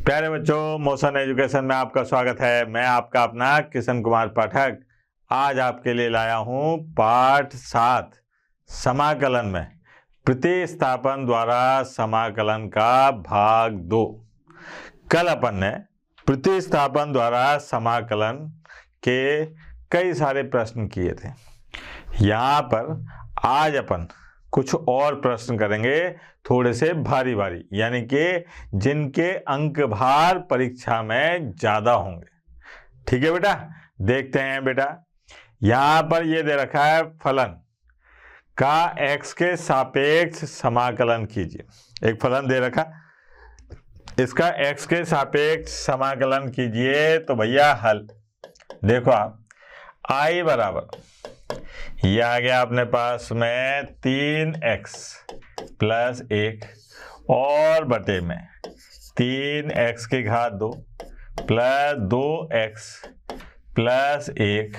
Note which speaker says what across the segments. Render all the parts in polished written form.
Speaker 1: प्यारे बच्चों, motion education में आपका स्वागत है। मैं आपका अपना किशन कुमार पाठक आज आपके लिए लाया हूं पाठ 7 समाकलन में प्रतिस्थापन द्वारा समाकलन का भाग 2। कल अपन ने प्रतिस्थापन द्वारा समाकलन के कई सारे प्रश्न किए थे। यहाँ पर आज अपन कुछ और प्रश्न करेंगे, थोड़े से भारी भारी, यानी कि जिनके अंक भार परीक्षा में ज़्यादा होंगे। ठीक है बेटा, देखते हैं बेटा। यहाँ पर ये दे रखा है फलन का x के सापेक्ष समाकलन कीजिए। एक फलन दे रखा, इसका x के सापेक्ष समाकलन कीजिए। तो भैया हल देखो आप, i बराबर ये आ गया अपने पास में 3x प्लस 1 और बटे में 3x की घात 2 प्लस 2x प्लस 1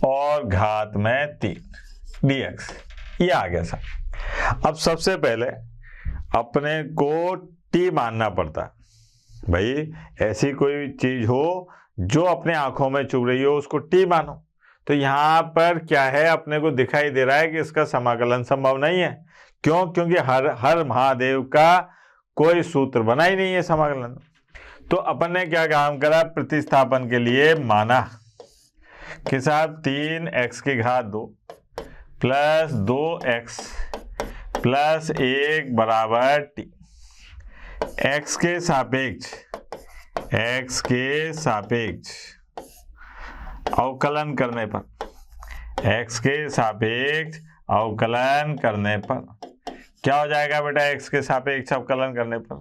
Speaker 1: और घात में 3 dx। ये आ गया सर। अब सबसे पहले अपने को t मानना पड़ता है। भाई ऐसी कोई चीज हो जो अपने आंखों में चुभ रही हो, उसको t मानो। तो यहाँ पर क्या है, अपने को दिखाई दे रहा है कि इसका समाकलन संभव नहीं है। क्यों? क्योंकि हर महादेव का कोई सूत्र बना ही नहीं है समाकलन। तो अपन ने क्या काम करा, प्रतिस्थापन के लिए माना कि साहब 3x की घात 2 प्लस 2x प्लस 1 बराबर t। x के सापेक्ष अवकलन करने पर, x के सापेक्ष अवकलन करने पर क्या हो जाएगा बेटा? x के सापेक्ष अवकलन करने पर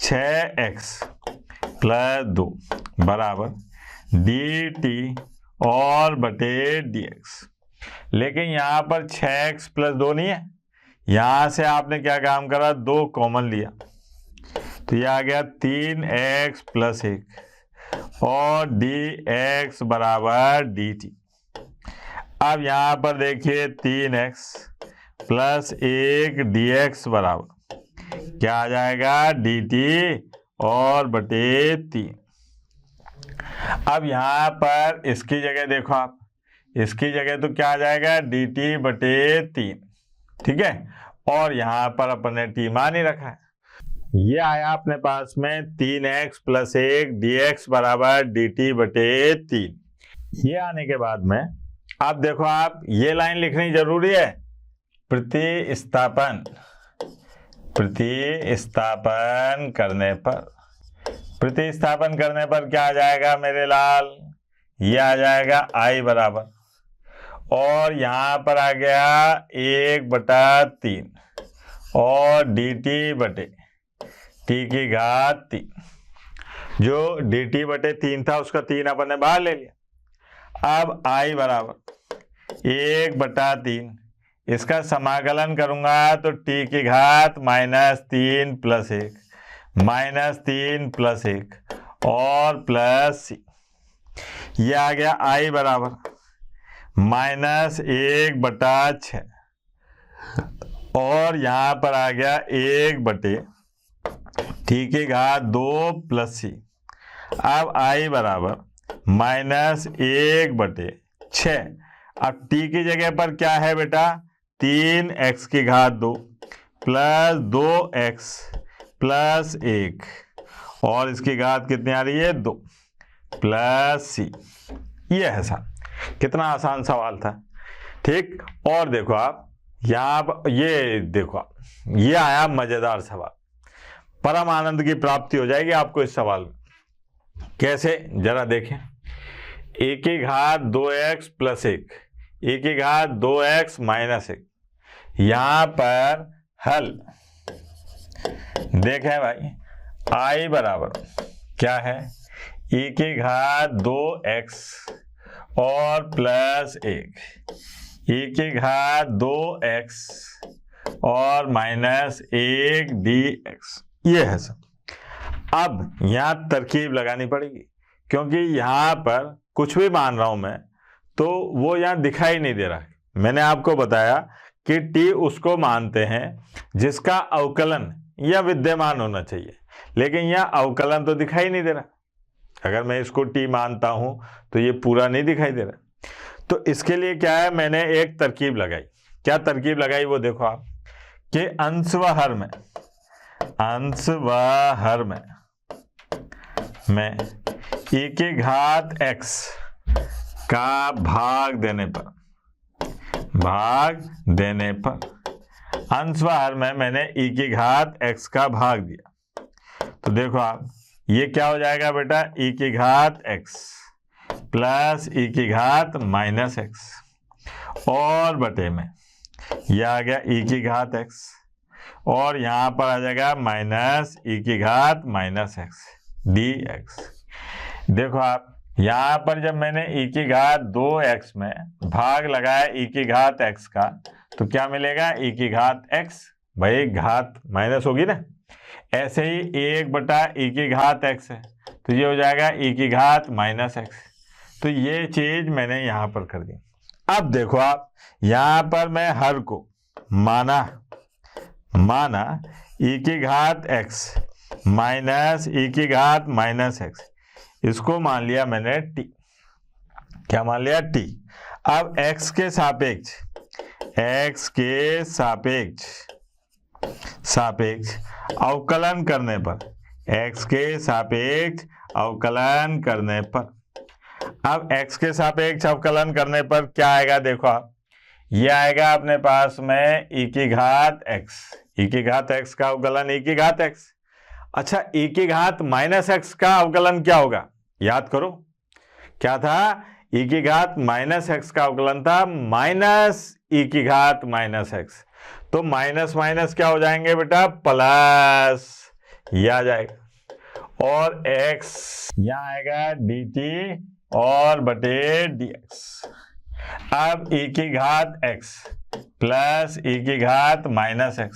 Speaker 1: 6x प्लस 2 बराबर dt और बटे dx। लेकिन यहाँ पर 6x प्लस 2 नहीं है, यहाँ से आपने क्या काम करा, 2 कॉमन लिया। तो ये आ गया 3x प्लस 1 और dx बराबर dt। अब यहाँ पर देखिए 3x प्लस 1 dx बराबर क्या आ जाएगा, dt और बटे 3। अब यहाँ पर इसकी जगह देखो आप, इसकी जगह तो क्या आ जाएगा, dt बटे 3। ठीक है, और यहाँ पर अपन ने t मान ही रखा है। ये आया अपने पास में 3x प्लस 1 dx बराबर dt बटे 3। ये आने के बाद में अब देखो आप, ये लाइन लिखनी जरूरी है। प्रतिस्थापन करने पर क्या आ जाएगा मेरे लाल, ये आ जाएगा i बराबर, और यहाँ पर आ गया 1/3 और dt बटे t की घात 3। जो dt बटे 3 था उसका 3 अपन ने बाहर ले लिया। अब i बराबर 1/3, इसका समाकलन करूंगा तो t की घात -3 प्लस 1 और प्लस c। ये आ गया i बराबर -1/6 और यहाँ पर आ गया 1/t की घात 2 प्लस c। अब i बराबर -1/6। अब t की जगह पर क्या है बेटा, 3x की घात 2 प्लस 2x प्लस 1 और इसकी घात कितनी आ रही है, 2 प्लस c। ये है सर, कितना आसान सवाल था। ठीक, और देखो आप यहाँ पर, ये देखो आप, ये आया मजेदार सवाल। परम आनंद की प्राप्ति हो जाएगी आपको इस सवाल में। कैसे, जरा देखें। a की घात 2x प्लस 1, a की घात 2x माइनस 1। यहाँ पर हल देखें भाई, i बराबर क्या है, a की घात 2x और प्लस 1, a की घात 2x और माइनस 1 dx। ये है सब। अब यहाँ तरकीब लगानी पड़ेगी, क्योंकि यहाँ पर कुछ भी मान रहा हूं मैं तो वो यहाँ दिखाई नहीं दे रहा। मैंने आपको बताया कि t उसको मानते हैं जिसका अवकलन या विद्यमान होना चाहिए, लेकिन यहाँ अवकलन तो दिखाई नहीं दे रहा। अगर मैं इसको t मानता हूं तो ये पूरा नहीं दिखाई दे रहा। तो इसके लिए क्या है, मैंने एक तरकीब लगाई। क्या तरकीब लगाई वो देखो आप, कि अंश व हर में e की घात x का भाग देने पर अंश व हर में मैंने e की घात x का भाग दिया। तो देखो आप, ये क्या हो जाएगा बेटा, e की घात x प्लस e की घात माइनस x और बटे में यह आ गया e की घात x और यहाँ पर आ जाएगा माइनस e की घात माइनस x dx। देखो आप, यहाँ पर जब मैंने e की घात 2x में भाग लगाया e की घात x का, तो क्या मिलेगा, e की घात x, भाई घात माइनस होगी ना। ऐसे ही 1 e की घात x है, तो ये हो जाएगा e की घात माइनस x। तो ये चीज मैंने यहाँ पर कर दी। अब देखो आप, यहाँ पर मैं हर को माना e की घात x माइनस e की घात माइनस x, इसको मान लिया मैंने t। क्या मान लिया, t। अब x के सापेक्ष अवकलन करने पर, x के सापेक्ष अवकलन करने पर, अब x के सापेक्ष अवकलन करने पर क्या आएगा, देखो आप, ये आएगा अपने पास में e की घात x का अवकलन e की घात x। अच्छा, e की घात माइनस x का अवकलन क्या होगा, याद करो, क्या था, e की घात माइनस x का अवकलन था माइनस e की घात माइनस x। तो माइनस माइनस क्या हो जाएंगे बेटा, प्लस, यह आ जाएगा और x यहाँ आएगा dt और बटे dx। अब e की घात x प्लस e की घात माइनस x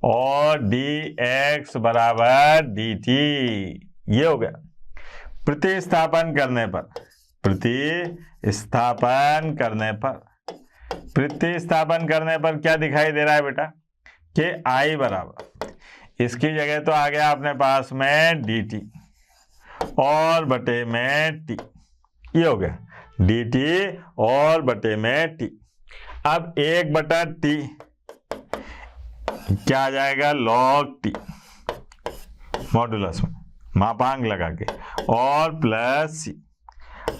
Speaker 1: और dx बराबर dt, ये हो गया। प्रतिस्थापन करने पर क्या दिखाई दे रहा है बेटा, कि i बराबर, इसकी जगह तो आ गया अपने पास में dt और बटे में t, ये हो गया dt और बटे में t। अब 1/t क्या आ जाएगा, log t, मॉडुलस में मापांक लगा के, और प्लस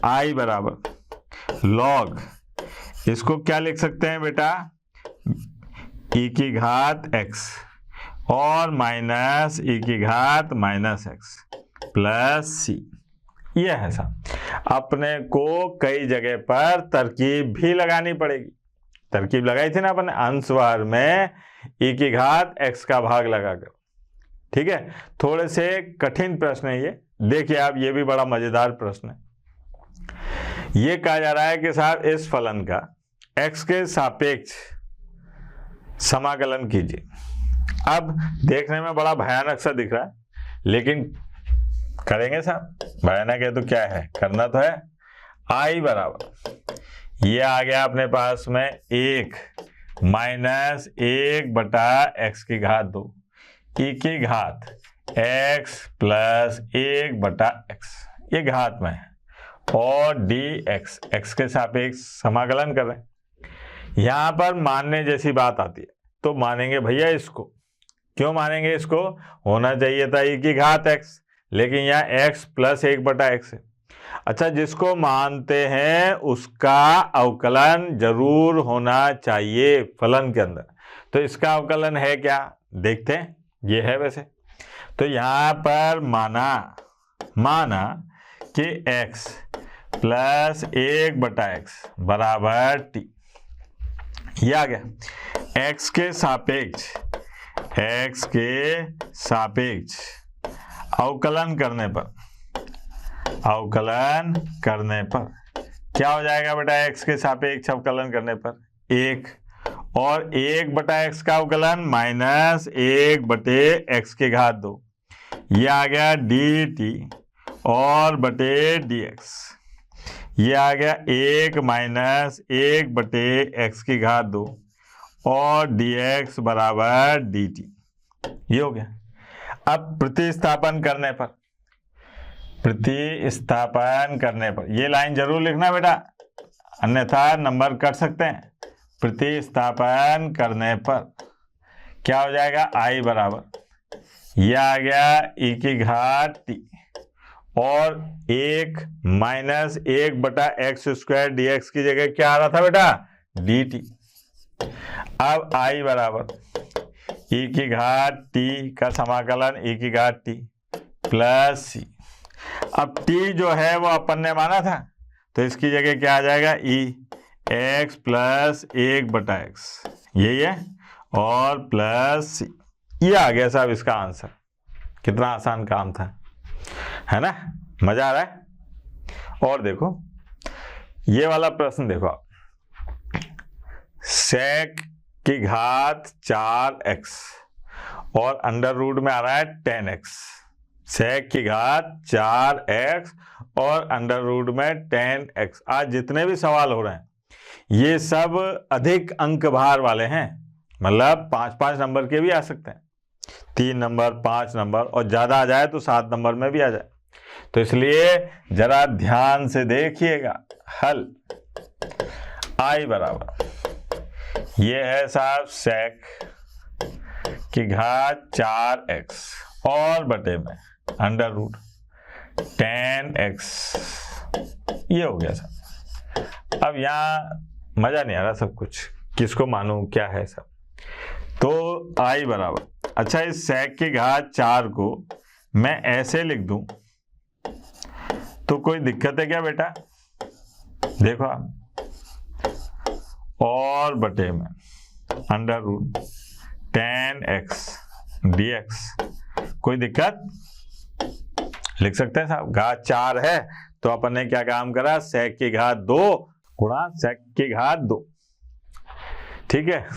Speaker 1: i बराबर log, इसको क्या लिख सकते हैं बेटा, e की घात x और माइनस e की घात माइनस x प्लस c। यह है साहब, अपने को कई जगह पर तरकीब भी लगानी पड़ेगी। तरकीब लगाई थी ना अपने अंशवार में e की घात x का भाग लगाकर, ठीक है। थोड़े से कठिन प्रश्न है ये, देखिए आप, ये भी बड़ा मजेदार प्रश्न है। ये कहा जा रहा है कि साहब इस फलन का x के सापेक्ष समाकलन कीजिए। अब देखने में बड़ा भयानक सा दिख रहा है, लेकिन करेंगे साहब, भयानक है तो क्या है, करना तो है। i बराबर, ये आ गया अपने पास में 1 माइनस 1/x की घात 2 e की घात x प्लस 1/x, ये घात में है, और dx, x के सापेक्ष समाकलन कर रहे हैं। यहाँ पर मानने जैसी बात आती है, तो मानेंगे भैया इसको। क्यों मानेंगे इसको, होना चाहिए था e की घात x, लेकिन यहाँ x प्लस 1/x है। अच्छा, जिसको मानते हैं उसका अवकलन जरूर होना चाहिए फलन के अंदर। तो इसका अवकलन है क्या, देखते हैं, ये है वैसे। तो यहाँ पर माना कि x प्लस 1/x बराबर t, ये आ गया। x के सापेक्ष अवकलन करने पर क्या हो जाएगा बेटा, x के सापेक्ष अवकलन करने पर 1, और 1/x का अवकलन माइनस 1/x की घात 2, ये आ गया dt और बटे dx, ये आ गया 1 माइनस 1/x की घात 2 और dx बराबर dt। ये हो गया। अब प्रतिस्थापन करने पर ये लाइन जरूर लिखना बेटा, अन्यथा नंबर कट सकते हैं। प्रतिस्थापन करने पर क्या हो जाएगा, i बराबर यह आ गया e की घात t और 1 माइनस 1/x² dx की जगह क्या आ रहा था बेटा, dt। अब i बराबर e की घात t का समाकलन e की घात t प्लस c। अब t जो है वो अपन ने माना था, तो इसकी जगह क्या आ जाएगा, e x प्लस 1/x, यही है, और प्लस c। ये आ गया साहब इसका आंसर। कितना आसान काम था, है ना, मजा आ रहा है। और देखो ये वाला प्रश्न देखो आप, sec की घात 4x और अंडर रूट में आ रहा है 10x। sec की घात 4x और अंडर रूट में 10x। आज जितने भी सवाल हो रहे हैं ये सब अधिक अंक भार वाले हैं, मतलब 5-5 नंबर के भी आ सकते हैं, 3 नंबर 5 नंबर, और ज्यादा आ जाए तो 7 नंबर में भी आ जाए। तो इसलिए जरा ध्यान से देखिएगा हल। i बराबर ये है साहब sec की घात 4x और बटे में अंडर रूट 10x, ये हो गया सब। अब यहाँ मजा नहीं आ रहा, सब कुछ किसको मानूं क्या है सब। तो i बराबर, अच्छा इस sec की घात 4 को मैं ऐसे लिख दूं तो कोई दिक्कत है क्या बेटा, देखो आप, और बटे में अंडर रूट 10x dx, कोई दिक्कत, लिख सकते हैं साहब। घात 4 है तो अपन ने क्या काम करा, sec की घात 2 गुणा sec की घात 2, ठीक है।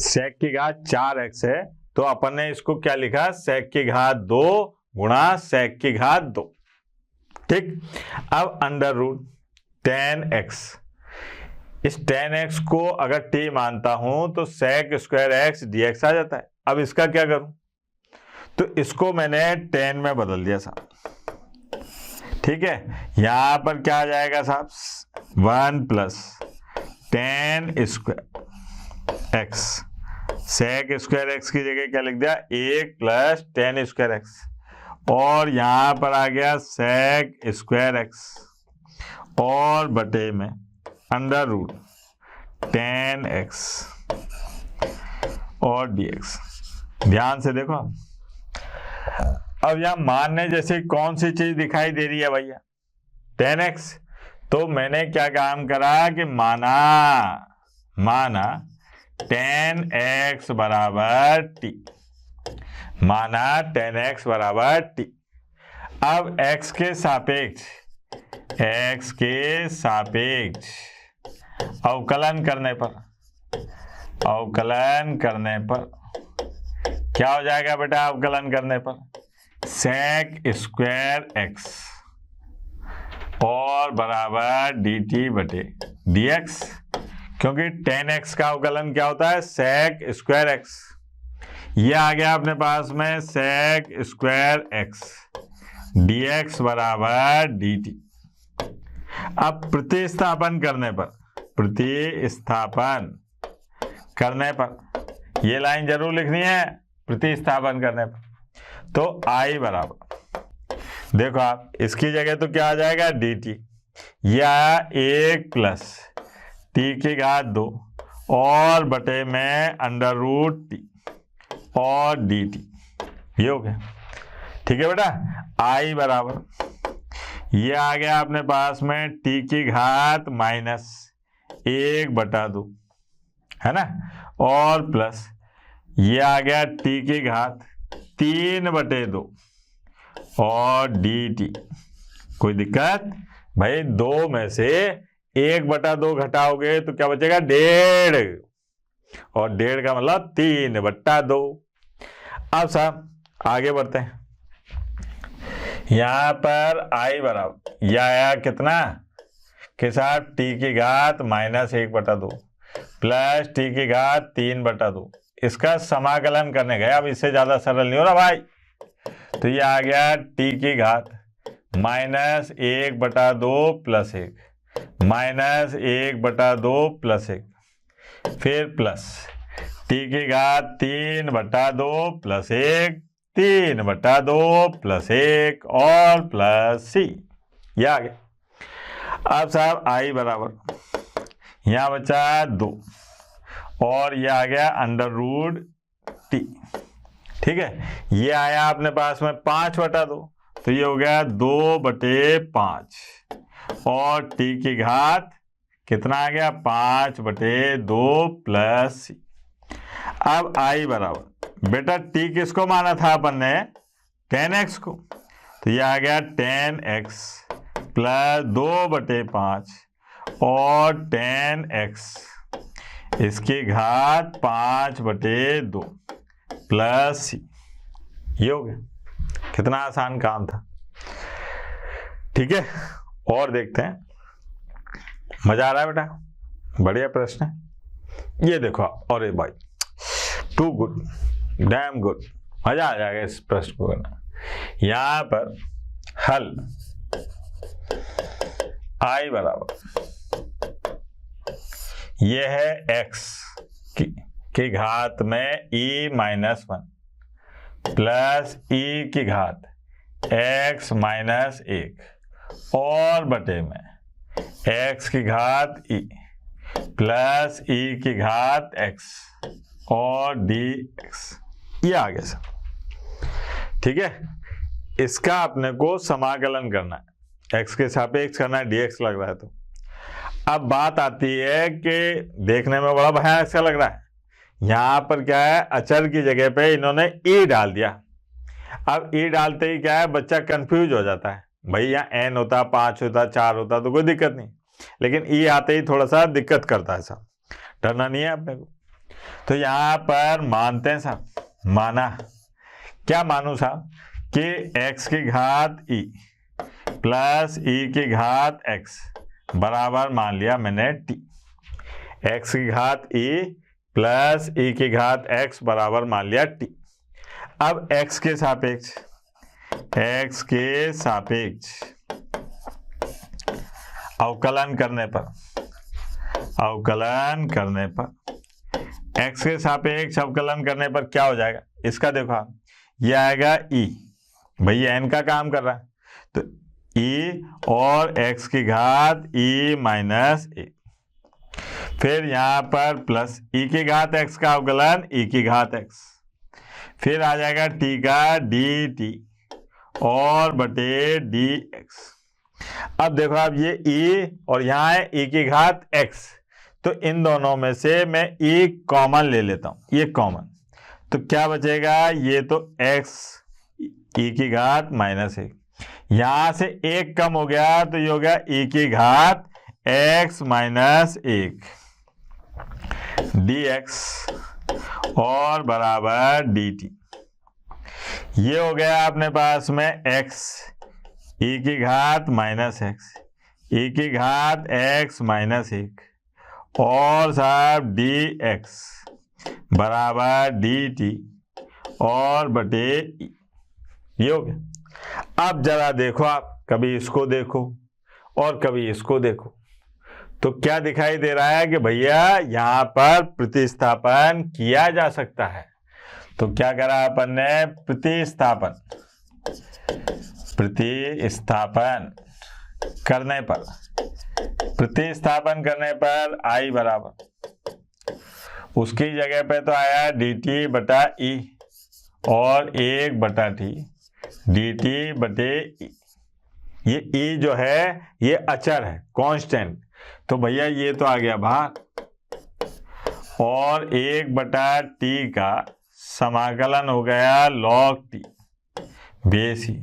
Speaker 1: sec की घात 4x है तो अपन ने इसको क्या लिखा, sec की घात 2 गुणा sec की घात 2, ठीक। अब अंडर रूट 10x, इस 10x को अगर t मानता हूं तो sec² x dx आ जाता है। अब इसका क्या करूं, तो इसको मैंने 10 में बदल दिया साहब, ठीक है। यहां पर क्या आ जाएगा साहब, 1 प्लस 10² x, sec² x की जगह क्या लिख दिया, 1 प्लस 10² x, और यहां पर आ गया sec² x और बटे में अंडर रूट 10x और dx। ध्यान से देखो आप, अब यहां मानने जैसे कौन सी चीज दिखाई दे रही है भैया, 10x। तो मैंने क्या काम करा कि माना 10x बराबर t, माना 10x बराबर t। अब x के सापेक्ष अवकलन करने पर क्या हो जाएगा बेटा, अवकलन करने पर sec² x और बराबर dt बटे dx, क्योंकि 10x का अवकलन क्या होता है, sec² x। ये आ गया अपने पास में sec² x dx बराबर dt। अब प्रतिस्थापन करने पर ये लाइन जरूर लिखनी है, प्रतिस्थापन करने पर। तो i बराबर, देखो आप इसकी जगह तो क्या आ जाएगा, dt, ये आया 1 प्लस t की घात 2 और बटे में अंडर रूट t और dt, ये हो गया, ठीक है बेटा। i बराबर ये आ गया अपने पास में t की घात -1/2, है ना, और प्लस ये आ गया t की घात 3/2 और dt। कोई दिक्कत भाई, 2 में से 1/2 घटाओगे तो क्या बचेगा, 1.5, और 1.5 का मतलब 3/2। अब साहब आगे बढ़ते हैं, यहां पर i बराबर यह आया कितना के साथ t की घात -1/2 प्लस t की घात 3/2, इसका समाकलन करने गए, अब इससे ज्यादा सरल नहीं हो रहा भाई। तो ये आ गया टी की घात माइनस 1/2 प्लस 1 माइनस 1/2 प्लस 1, फिर प्लस टी की घात 3/2 प्लस 1 3/2 प्लस 1 और प्लस सी, ये आ गया। अब साहब आई बराबर यहां बचा 2 और ये आ गया अंडर रूट टी, ठीक है। ये आया अपने पास में 5/2, तो ये हो गया 2/5 और टी की घात कितना आ गया 5/2 प्लस सी। अब आई बराबर बेटा टी किसको माना था अपन ने 10x को, तो ये आ गया 10x प्लस 2/5 और 10x इसकी घात 5/2 प्लस सी, ये हो गया। कितना आसान काम था, ठीक है। और देखते हैं, मजा आ रहा है बेटा, बढ़िया प्रश्न है ये, देखो। और ये भाई टू गुड, डैम गुड, मजा आ जाएगा इस प्रश्न को करना। यहां पर हल आई बराबर ये है x की घात में e-1 प्लस e की घात x-1 और बटे में x की घात e प्लस e की घात x और dx, ये आ गया सर, ठीक है। इसका अपने को समाकलन करना है, x के सापेक्ष करना है, dx लग रहा है। तो अब बात आती है कि देखने में बड़ा भयानक सा लग रहा है, यहां पर क्या है अचर की जगह पे इन्होंने e डाल दिया। अब e डालते ही क्या है बच्चा कंफ्यूज हो जाता है, भाई यहाँ n होता 5 होता 4 होता तो कोई दिक्कत नहीं, लेकिन e आते ही थोड़ा सा दिक्कत करता है साहब, डरना नहीं है अपने को। तो यहाँ पर मानते हैं साहब, माना क्या मानू साहब कि x की घात e प्लस e की घात x बराबर मान लिया मैंने t, x की घात e प्लस e की घात x बराबर मान लिया t। अब x के सापेक्ष अवकलन करने पर x के सापेक्ष अवकलन करने पर क्या हो जाएगा, इसका देखो आप, ये आएगा e, भैया n का काम कर रहा है तो e और x की घात e-1, फिर यहां पर प्लस e की घात x का अवकलन e की घात x, फिर आ जाएगा t का dt और बटे dx। अब देखो आप ये e और यहाँ है e की घात x, तो इन दोनों में से मैं e कॉमन ले लेता हूं, ये कॉमन, तो क्या बचेगा, ये तो x e की घात -1, यहां से एक कम हो गया तो ये हो गया e की घात x-1 dx और बराबर dt। ये हो गया अपने पास में x e की घात -x e की घात x-1 और साहब dx बराबर dt और बटे e, ये हो गया। अब जरा देखो आप, कभी इसको देखो और कभी इसको देखो, तो क्या दिखाई दे रहा है कि भैया यहां पर प्रतिस्थापन किया जा सकता है। तो क्या करा अपन ने, प्रतिस्थापन करने पर आई बराबर उसकी जगह पे तो आया dt बटा e और 1/t dt बटे e। ये e जो है ये अचर है, कांस्टेंट, तो भैया ये तो आ गया बाहर, और 1/t का समाकलन हो गया log t base e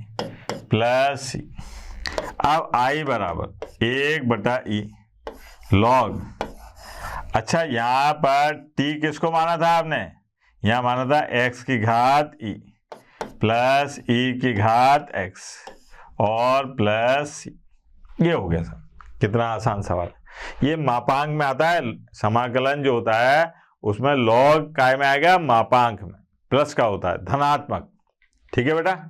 Speaker 1: plus c। अब i बराबर 1/e log, अच्छा यहाँ पर t किसको माना था आपने, यहाँ माना था x की घात e प्लस e की घात x और प्लस c, ये हो गया सर। कितना आसान सवाल है ये, मापांक में आता है, समाकलन जो होता है उसमें लॉग काय में आएगा, मापांक में, प्लस का होता है, धनात्मक। ठीक है बेटा।